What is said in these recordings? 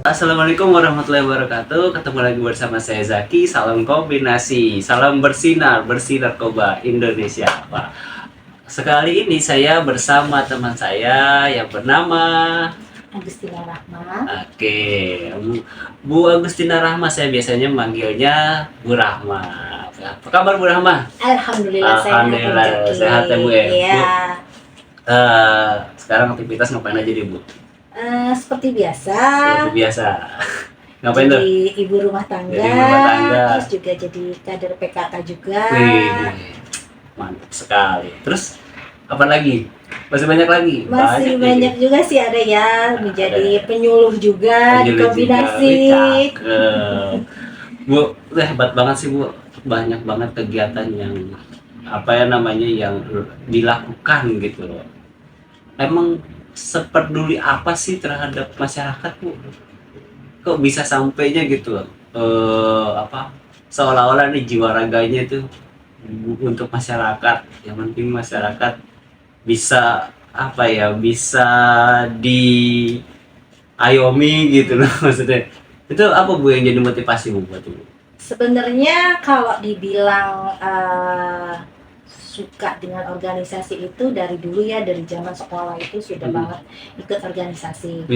Assalamualaikum warahmatullahi wabarakatuh. Ketemu lagi bersama saya Zaki. Salam kombinasi, salam bersinar, bersih narkoba Indonesia. Wah, sekali ini saya bersama teman saya yang bernama Agustina Rahma. Oke, Bu Agustina Rahma. Saya biasanya manggilnya Bu Rahma. Apa kabar Bu Rahma? Alhamdulillah Alhamdulillah sehat ya Bu ya. Iya. Bu, sekarang aktivitas ngapain aja nih Bu? Seperti biasa. Seperti biasa. Ngapain tuh? Jadi ibu rumah tangga. Jadi ibu rumah tangga. Terus juga jadi kader PKK juga. Wih, mantap sekali. Terus apa lagi? Masih banyak lagi? Masih banyak juga sih, ada ya menjadi penyuluh juga di kombinasi. Cakep. Bu, udah hebat banget sih Bu. Banyak banget kegiatan yang yang dilakukan gitu loh. Emang seperduli apa sih terhadap masyarakat Bu? Kok bisa sampainya gitu loh? Seolah-olah nih jiwa raganya tuh untuk masyarakat. Yang penting masyarakat bisa bisa diayomi gitu loh maksudnya. Itu apa Bu yang jadi motivasi Bu buat Bu? Sebenarnya kalau dibilang suka dengan organisasi itu dari dulu ya, dari zaman sekolah itu sudah banget ikut organisasi.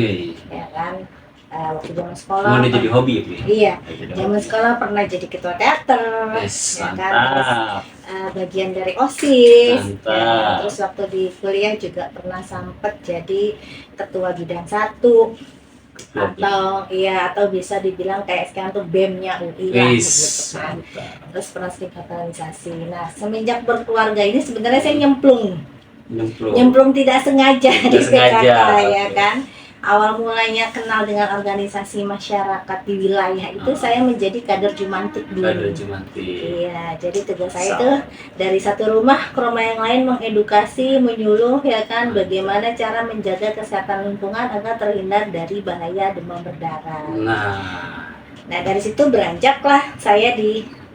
Ya kan, waktu zaman sekolah mau jadi hobi ya Bu? Iya, zaman sekolah pernah jadi ketua teater, ya kan, terus bagian dari OSIS, ya, terus waktu di kuliah juga pernah sempat jadi ketua bidang 1 atau bisa dibilang kayak sekarang tuh BEM-nya UI lah gitu kan. Terus pernah sering organisasi. Nah, semenjak berkeluarga ini sebenarnya saya nyemplung tidak sengaja di PKK ya kan. Awal mulanya kenal dengan organisasi masyarakat di wilayah itu saya menjadi kader Jumantik dulu. Iya, jadi tugas saya itu dari satu rumah ke rumah yang lain mengedukasi, menyuluh ya kan, bagaimana cara menjaga kesehatan lingkungan agar terhindar dari bahaya demam berdarah. Nah dari situ beranjaklah saya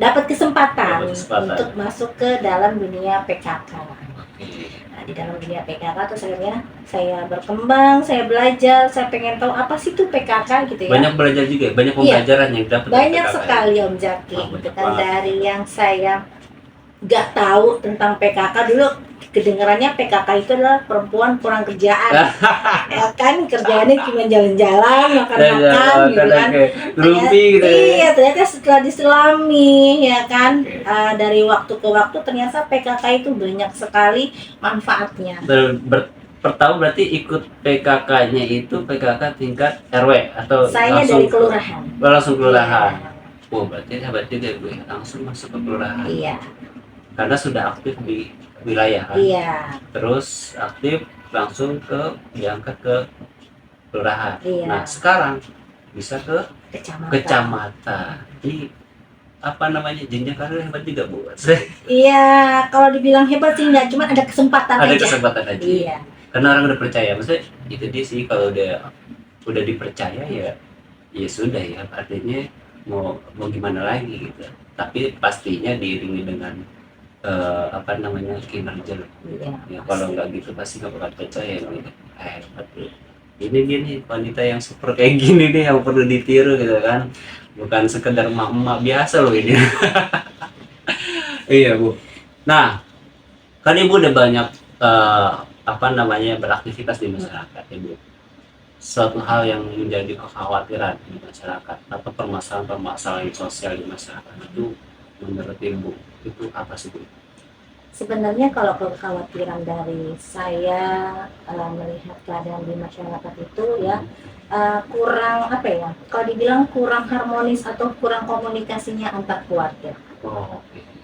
dapat kesempatan untuk masuk ke dalam dunia PKK. Di dalam dunia PKK terus akhirnya saya berkembang, saya belajar, saya pengen tahu apa sih tuh PKK gitu ya. Banyak belajar juga, banyak pembelajaran yang dapat. Banyak sekali Om Zaki, gitu kan, dari yang saya nggak tahu tentang PKK dulu. Kedengarannya PKK itu adalah perempuan kurang kerjaan. Ya kan, kerjaannya cuma jalan-jalan, makan-makan gitu kan. Iya, ternyata setelah diselami ya kan, dari waktu ke waktu ternyata PKK itu banyak sekali manfaatnya. Pertama berarti ikut PKK-nya itu PKK tingkat RW atau saya langsung dari kelurahan. Langsung kelurahan. Oh, berarti hebat juga Bu, langsung masuk ke kelurahan. Iya. Karena sudah aktif di wilayah kan? Iya. Terus aktif langsung diangkat ke kelurahan. Iya. Nah sekarang bisa ke kecamatan. Ini jenjang karir hebat juga Bu. Iya, kalau dibilang hebat sih enggak, cuma ada kesempatan aja. Ada kesempatan aja. Iya. Karena orang udah percaya, maksudnya itu dia sih, kalau udah dipercaya ya sudah ya, artinya mau gimana lagi gitu. Tapi pastinya diiringi dengan kinerja. Iya. Ya kalau nggak gitu pasti nggak bakal percaya gitu. Hebat tuh. Ini wanita yang super kayak gini nih yang perlu ditiru gitu kan. Bukan sekedar emak-emak biasa loh ini. Iya Bu. Nah, kan Ibu udah banyak beraktivitas di masyarakat ya Bu. Suatu hal yang menjadi kekhawatiran di masyarakat atau permasalahan sosial di masyarakat itu menurut Ibu itu apa sih Bu? Sebenarnya kalau kekhawatiran dari saya melihat keadaan di masyarakat itu ya kurang kalau dibilang kurang harmonis atau kurang komunikasinya antar keluarga.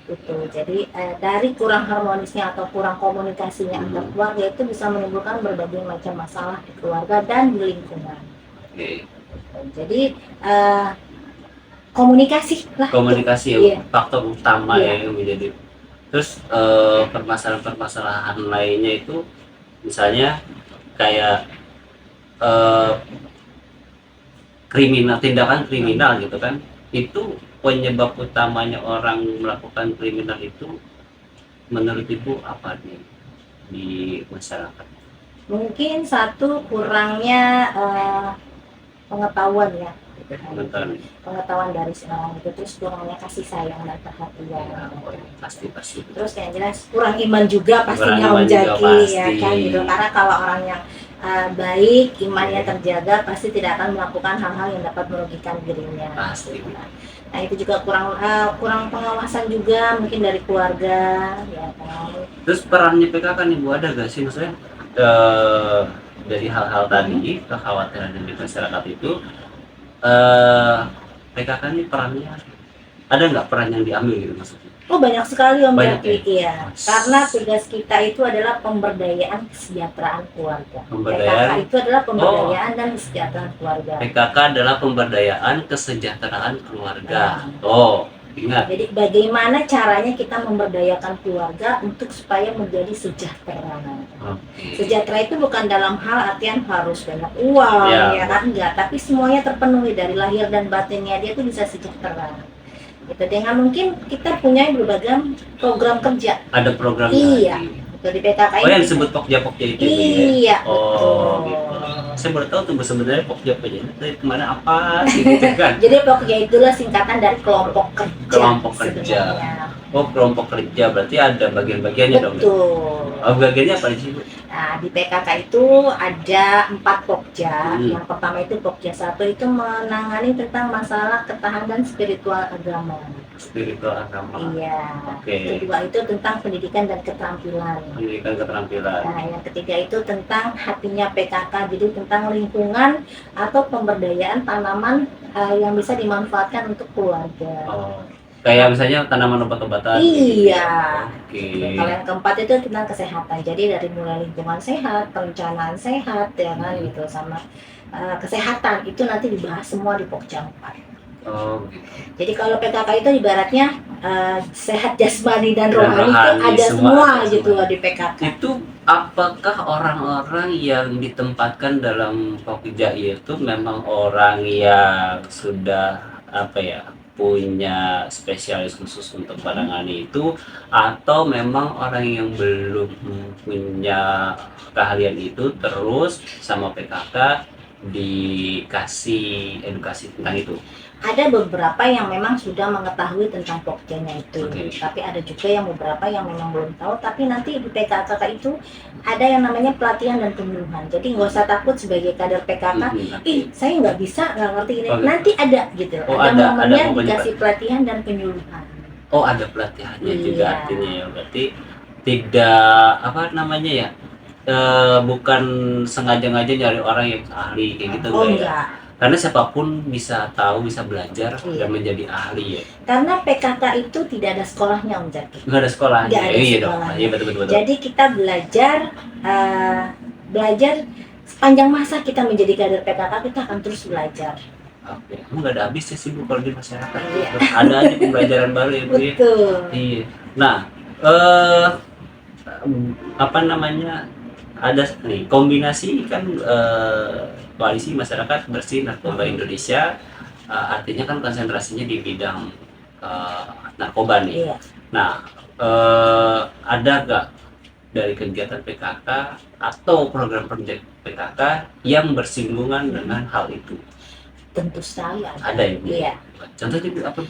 Gitu. Jadi dari kurang harmonisnya atau kurang komunikasinya antar keluarga itu bisa menimbulkan berbagai macam masalah di keluarga dan di lingkungan. Jadi komunikasi lah. Komunikasi ya, faktor utama yang menjadi. Terus permasalahan-permasalahan lainnya itu misalnya kayak tindakan kriminal gitu kan, itu penyebab utamanya orang melakukan kriminal itu menurut Ibu apa nih di masyarakat? Mungkin satu kurangnya pengetahuan ya gitu kan. Nonton. Pengetahuan dari seorang itu, terus kurangnya kasih sayang dan perhatian. Ya, oh, pasti Terus yang jelas kurang iman juga pastinya Kurang Om iman juga Jaki ya pasti. kan gitu, karena kalau orang yang baik, imannya terjaga, pasti tidak akan melakukan hal-hal yang dapat merugikan dirinya. Pasti. Nah itu juga kurang pengawasan juga mungkin dari keluarga ya kan. Terus perannya PKK nih Bu, ada gak sih maksudnya dari hal-hal tadi kekhawatiran yang di masyarakat itu, PKK ini perannya ada nggak peran yang diambil gitu maksudnya? Oh banyak sekali Om Banyak Jaki ya. Karena tugas kita itu adalah pemberdayaan kesejahteraan keluarga. PKK itu adalah pemberdayaan dan kesejahteraan keluarga. PKK adalah pemberdayaan kesejahteraan keluarga. Oh, ingat. Jadi bagaimana caranya kita memberdayakan keluarga untuk supaya menjadi sejahtera. Sejahtera itu bukan dalam hal artian harus banyak uang ya kan, enggak, tapi semuanya terpenuhi dari lahir dan batinnya, dia tuh bisa sejahtera. Gitu. Dengan mungkin kita punya berbagai program kerja. Ada program. Iya. Itu di PKK. Oh yang disebut Pokja-Pokja itu. Iya. Oh, gitu. Saya baru tahu tuh sebenarnya Pokja-Pokja itu kemana apa gitu kan. Jadi Pokja itulah singkatan dari kelompok kerja. Kelompok kerja. Oh kelompok kerja, berarti ada bagian-bagiannya dong. Betul. Oh bagiannya apa sih Bu? Nah di PKK itu ada 4 Pokja. Yang pertama itu Pokja 1 itu menangani tentang masalah ketahanan spiritual agama. Spiritual agama. Iya. Kedua itu tentang pendidikan dan keterampilan. Pendidikan keterampilan. Nah yang ketiga itu tentang hatinya PKK, jadi tentang lingkungan atau pemberdayaan tanaman yang bisa dimanfaatkan untuk keluarga. Oh. Kayak misalnya tanaman obat-obatan. Iya. Oke. Kalau yang keempat itu tentang kesehatan. Jadi dari mulai lingkungan sehat, perencanaan sehat, ya kan gitu, sama kesehatan itu nanti dibahas semua di Pokja 4. Oh, gitu. Jadi kalau PKK itu ibaratnya sehat jasmani dan rohani itu ada semua gitu loh di PKK. Itu apakah orang-orang yang ditempatkan dalam Pokja itu memang orang yang sudah apa ya, punya spesialis khusus untuk menangani itu, atau memang orang yang belum punya keahlian itu terus sama PKK dikasih edukasi tentang itu? Ada beberapa yang memang sudah mengetahui tentang Pokjanya itu, tapi ada juga yang beberapa yang memang belum tahu. Tapi nanti di PKK itu ada yang namanya pelatihan dan penyuluhan. Jadi nggak usah takut sebagai kader PKK, saya nggak bisa, nggak ngerti ini. Nanti ada gitu, ada momennya dikasih pelatihan dan penyuluhan. Oh ada pelatihannya juga artinya ya, berarti tidak apa namanya ya, bukan sengaja-ngaja nyari orang yang ahli kayak gitu. Oh enggak. Karena siapapun bisa tahu, bisa belajar dan menjadi ahli ya. Karena PKK itu tidak ada sekolahnya Om Jaki. Nggak ada sekolahnya. Nggak ada sekolahnya. Iya betul. Jadi kita belajar sepanjang masa kita menjadi kader PKK, kita akan terus belajar. Oke, nggak ada habisnya sih Bu kalau di masyarakat. Iya. Ada aja pembelajaran baru ya Bu. Betul. Iya. Nah, apa namanya? Ada nih kombinasi kan koalisi masyarakat bersih narkoba Indonesia, artinya kan konsentrasinya di bidang narkoba nih. Iya. Nah, ada nggak dari kegiatan PKK atau program proyek PKK yang bersinggungan dengan hal itu? Tentu sekali ada. Ada ya? Iya. Contohnya apa?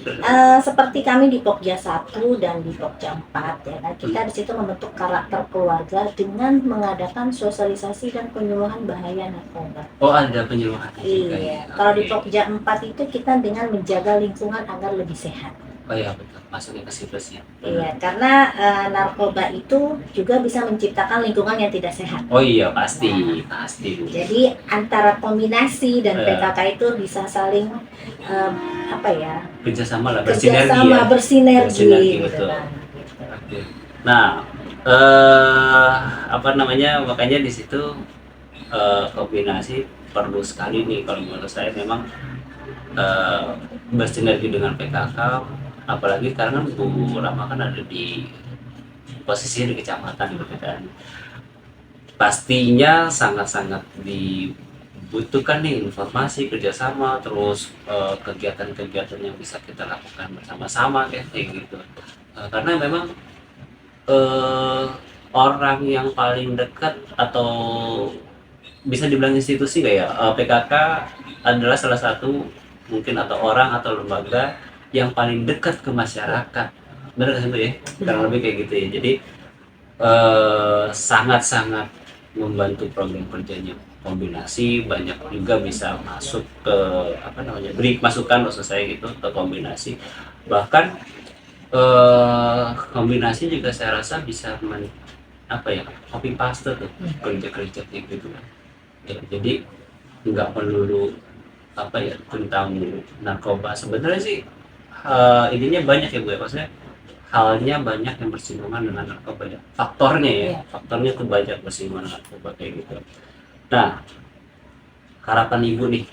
Seperti kami di Pokja 1 dan di Pokja 4 ya kan, kita di situ membentuk karakter keluarga dengan mengadakan sosialisasi dan penyuluhan bahaya narkoba. Oh ada penyuluhan. Iya. Kalau di Pokja 4 itu kita dengan menjaga lingkungan agar lebih sehat. Oh iya betul, masuknya ke situs ya. Iya, karena narkoba itu juga bisa menciptakan lingkungan yang tidak sehat. Oh iya pasti. Jadi antara kombinasi dan PKK itu bisa saling kerjasama lah, bersinergi betul. Kan. Nah, makanya di situ kombinasi perlu sekali nih kalau menurut saya, memang bersinergi dengan PKK, apalagi karena Bu Rama kan ada di posisi di kecamatan gitu kan, pastinya sangat-sangat dibutuhkan nih informasi, kerjasama, terus kegiatan-kegiatan yang bisa kita lakukan bersama-sama kayak gitu, karena memang orang yang paling dekat atau bisa dibilang institusi nggak ya? PKK adalah salah satu mungkin atau orang atau lembaga yang paling dekat ke masyarakat. Benar kan itu ya? Kurang lebih kayak gitu ya. Jadi sangat-sangat membantu program kerjanya kombinasi, banyak juga bisa masuk ke apa namanya, beri masukan maksud saya gitu ke kombinasi. Bahkan kombinasi juga saya rasa bisa apa ya, copy paste tuh kerja-kerja kayak gitu kan ya. Jadi nggak melulu apa ya tentang narkoba, sebenarnya sih ininya banyak ya Bu ya, maksudnya halnya banyak yang bersinggungan dengan narkoba ya, faktornya ya, faktornya tuh banyak bersinggungan dengan narkoba kayak gitu. Nah, harapan Ibu nih,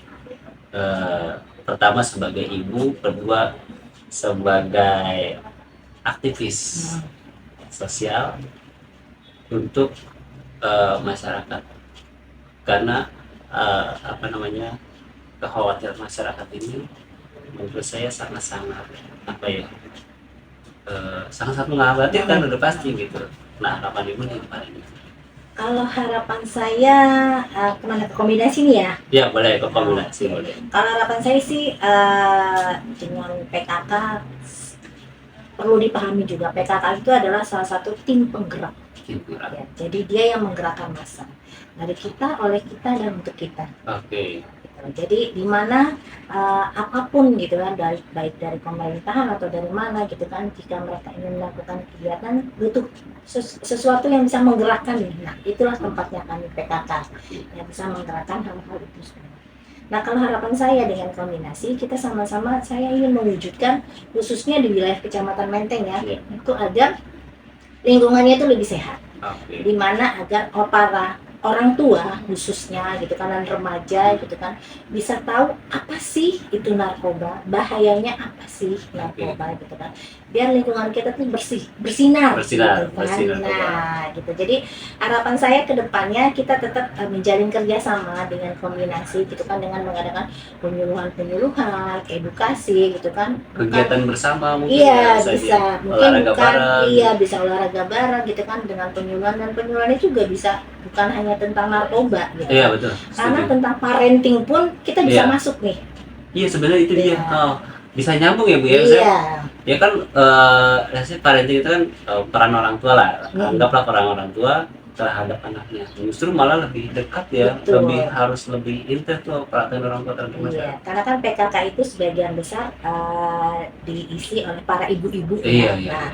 pertama sebagai ibu, kedua sebagai aktivis sosial untuk masyarakat, karena apa namanya, kekhawatiran masyarakat ini menurut saya sangat-sangat apa ya, sangat-sangat mengkhawatirkan udah pasti gitu. Nah, harapan Ibu nih gimana nih? Kalau harapan saya kemana, ke kombinasi nih ya? Ya boleh ke kombinasi boleh. Kalau harapan saya sih dengan PKK perlu dipahami juga, PKK itu adalah salah satu tim penggerak. Ya, jadi dia yang menggerakkan massa dari kita, oleh kita, dan untuk kita. Oke. Jadi di mana apapun gitu kan, baik dari pemerintahan atau dari mana gitu kan, jika mereka ingin melakukan kegiatan butuh sesuatu yang bisa menggerakkan nih. Nah, itulah tempatnya kami PKK yang bisa menggerakkan hal-hal itu semua. Nah, kalau harapan saya dengan kombinasi, kita sama-sama, saya ingin mewujudkan khususnya di wilayah Kecamatan Menteng ya, itu agar lingkungannya itu lebih sehat. Di mana agar para orang tua khususnya gitu kan, dan remaja gitu kan, bisa tahu apa sih itu narkoba, bahayanya apa sih narkoba gitu kan, biar lingkungan kita tuh bersinar gitu kan. Nah gitu, jadi harapan saya ke depannya kita tetap menjalin kerjasama dengan kombinasi gitu kan, dengan mengadakan penyuluhan, edukasi gitu kan, kegiatan bersama mungkin. Iya bisa, mungkin bukan bareng. Iya bisa olahraga bareng gitu kan, dengan penyuluhan, dan penyuluhannya juga bisa bukan hanya tentang narkoba gitu. Iya betul. Karena tentang parenting pun kita bisa masuk nih. Iya sebenarnya itu dia. Bisa nyambung ya Bu ya. Iya. Ya kan parenting itu kan peran orang tua lah. Anggaplah peran orang tua terhadap anaknya. Justru malah lebih dekat ya. Betul. Harus lebih intens tuh perhatian orang tua terhadap masyarakat. Iya, karena kan PKK itu sebagian besar diisi oleh para ibu-ibu. Iya. Nah,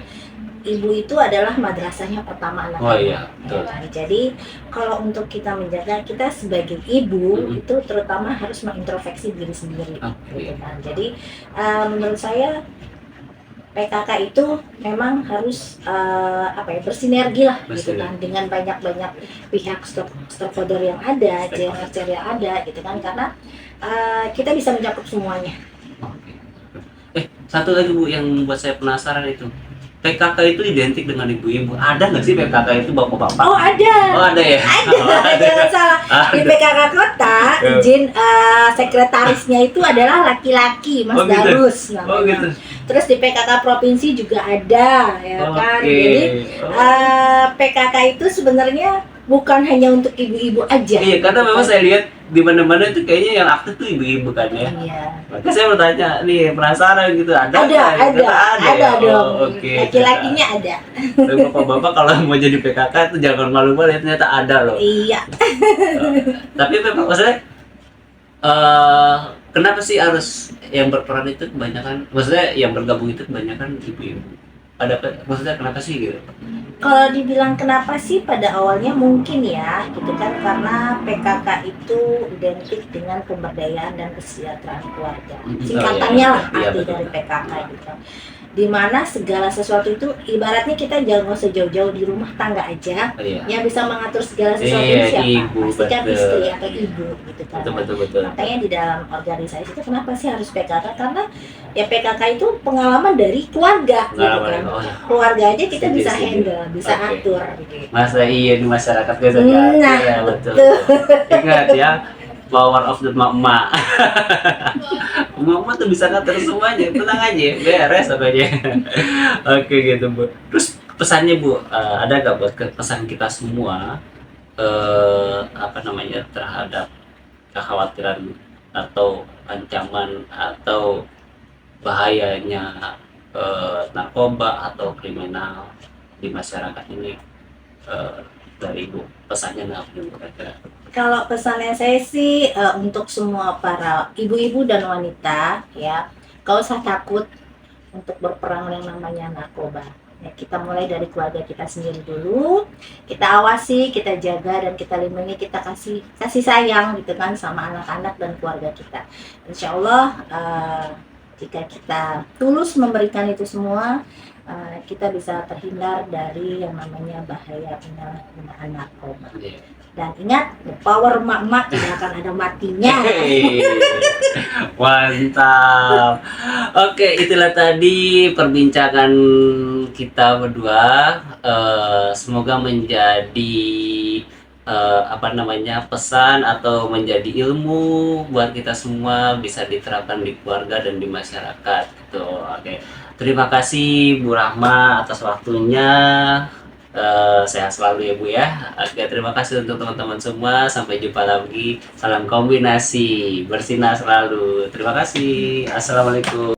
ibu itu adalah madrasahnya pertama anak. Oh iya, betul. Ya, jadi kalau untuk kita menjaga, kita sebagai ibu itu terutama harus mengintrospeksi diri sendiri. Gitu kan. Jadi menurut saya PKK itu memang harus bersinergi lah gitu kan, dengan banyak pihak stakeholder yang ada, chair yang ada gitu kan, karena kita bisa mencakup semuanya. Satu lagi Bu yang membuat saya penasaran itu, PKK itu identik dengan ibu-ibu. Ada nggak sih PKK itu bapak-bapak? Oh ada. Oh ada ya. Ada. Jangan salah. Di PKK kota, izin sekretarisnya itu adalah laki-laki, Mas Darus namanya. Oh gitu. Terus di PKK provinsi juga ada, ya kan. Jadi PKK itu sebenarnya bukan hanya untuk ibu-ibu aja. Iya, karena memang saya lihat di mana-mana itu kayaknya yang aktif tuh ibu-ibu kan ya. Iya. Makanya saya bertanya nih, penasaran gitu, ada dong. Laki-lakinya ada. Tapi bapak-bapak kalau mau jadi PKK itu jangan malu-malu, ternyata ada loh. Iya. Tapi memang maksudnya kenapa sih harus yang berperan itu kebanyakan, maksudnya yang bergabung itu kebanyakan ibu-ibu? Maksudnya kenapa sih gitu? Kalau dibilang kenapa sih, pada awalnya mungkin ya gitu kan, karena PKK itu identik dengan pemberdayaan dan kesejahteraan keluarga. Singkatannya lah arti dari PKK gitu. Dimana segala sesuatu itu ibaratnya kita jangan usah jauh-jauh, di rumah tangga aja yang bisa mengatur segala sesuatu siapa? Ibu, pastikan istri atau ibu gitu kan. Betul. Makanya di dalam organisasi itu kenapa sih harus PKK? Karena ya PKK itu pengalaman dari keluarga gitu kan. Keluarga aja kita bisa handle, bisa atur gitu. Masa iya di masyarakat bisa diatur. Ya, betul. Ingat ya, power of the emak-emak. Emak-emak tuh bisa ngatur semuanya, tenang aja, beres aja. Oke gitu Bu. Terus pesannya Bu, ada gak buat pesan kita semua apa namanya, terhadap kekhawatiran atau ancaman atau bahayanya narkoba atau kriminal di masyarakat ini, dari Ibu pesannya apa Ibu kira-kira? Kalau pesannya saya sih untuk semua para ibu-ibu dan wanita ya, gak usah takut untuk berperang yang namanya narkoba. Ya, kita mulai dari keluarga kita sendiri dulu, kita awasi, kita jaga dan kita lindungi, kita kasih sayang gitu kan sama anak-anak dan keluarga kita. Insya Allah jika kita tulus memberikan itu semua, kita bisa terhindar dari yang namanya bahaya penyalahgunaan narkoba. Dan ingat, the power emak-emak tidak akan ada matinya. Mantap. Oke, itulah tadi perbincangan kita berdua. Semoga menjadi apa namanya, pesan atau menjadi ilmu buat kita semua, bisa diterapkan di keluarga dan di masyarakat. Gitu. Oke. Terima kasih Bu Rahma atas waktunya. Sehat selalu ya Bu ya. Oke, terima kasih untuk teman-teman semua. Sampai jumpa lagi. Salam kombinasi, bersinar selalu. Terima kasih. Assalamualaikum.